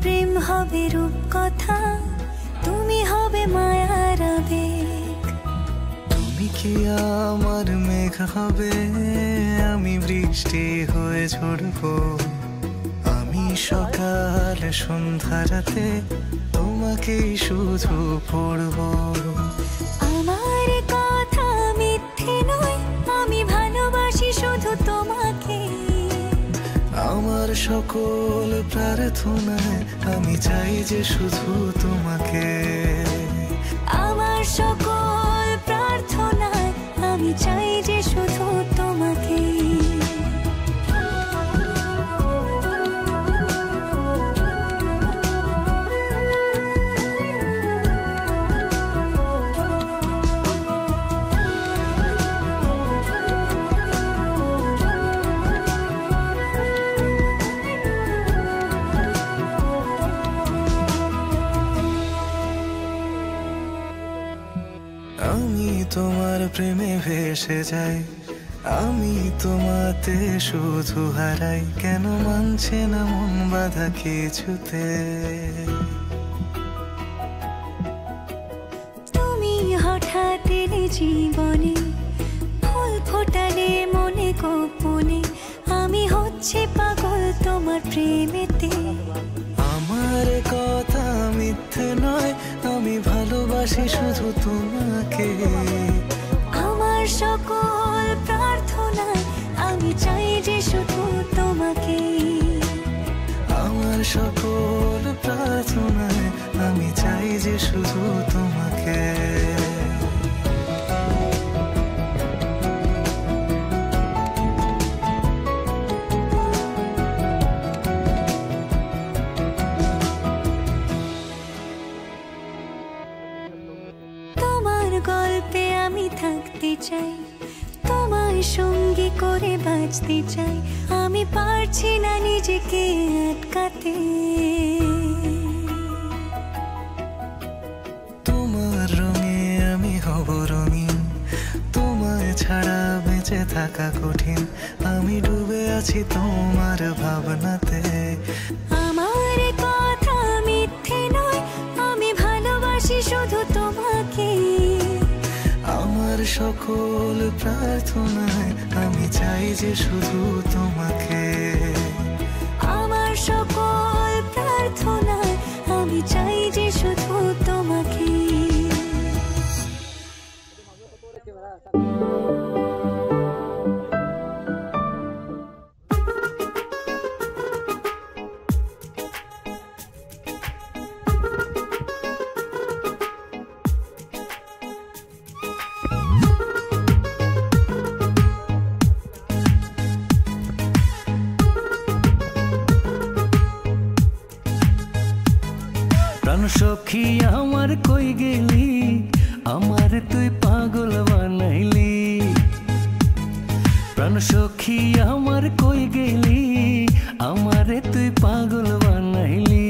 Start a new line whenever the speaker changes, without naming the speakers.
প্রেম হবে রূপকথা, তুমি হবে মায়ার আবেগ।
তুমি কি আমার মেঘ হবে, আমি বৃষ্টি হয়ে ঝরবো। আমি সকাল সন্ধ্যা রাতে তোমাকেই শুধু পড়বো।
আমার কথা মিথ্যে নয়, আমি ভালোবাসি শুধু তোমাকে।
আমার সকল প্রার্থনায় আমি চাই যে শুধু তোমাকে।
আমার সকল প্রার্থনায় আমি চাই যে শুধু তোমাকে।
আমি তোমার প্রেমে ভেসে যাই, আমি তোমাতে শুধু হারাই। কেন মানছে না মন বাধা কিছুতে?
তুমি হঠাৎ এলে জীবনে, ফুল ফোটালে মনে গোপনে। আমি হচ্ছে পাগল তোমার প্রেমেতে।
আমার কথা মিথ্যে নয়, আমি ভালোবাসি শুধু তোমাকে।
আমার সকল প্রার্থনায় আমি চাই যে শুধু তোমাকে।
আমার সকল প্রার্থনায় আমি চাই যে শুধু তোমাকে।
তোমার গল্পে আমি থাকতে চাই, তোমায় সঙ্গী করে বাঁচতে চাই। আমি পারছি না নিজেকে আটকাতে।
তোমার রঙে আমি হব রঙিন, তোমায় ছাড়া বেঁচে থাকা কঠিন। আমি ডুবে আছি তোমার ভাবনাতে।
আমার কথা মিথ্যে নয়, আমি ভালোবাসি শুধু তোমাকে।
আমার সকল প্রার্থনায় আমি চাই যে শুধু তোমাকে।
আমার সকল প্রার্থনায় আমি চাই যে শুধু তোমাকে।
প্রাণ সখী আমার কই গেলি, আমার তুই পাগল বানাইলি। প্রাণ সখী আমার কই গেলি, আমারে তুই পাগল বানাইলি।